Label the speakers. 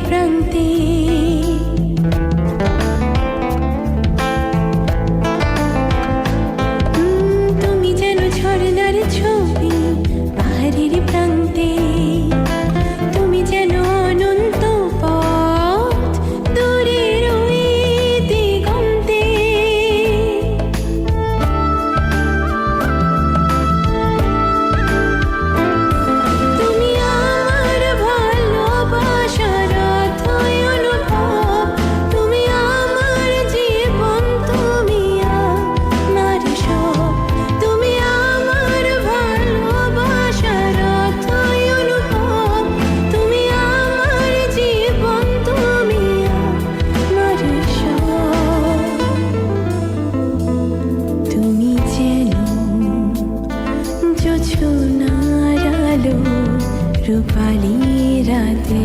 Speaker 1: প্রান্তে। তুমি যেন ঝর্ণার ছবি পাহাড়ের প্রান্তে, তুমি যেন অনন্ত পথ দূরের ওই দিগন্তে। তুমি আমার ভালোবাসার অথই অনুভব, তুমি আমার জীবন, তুমি আমার সব। তুমি আমার ভালোবাসার অথই অনুভব, তুমি আমার জীবন, তুমি আমার সব। তুমি যেন জোছনার আলো রূপালি রাতে।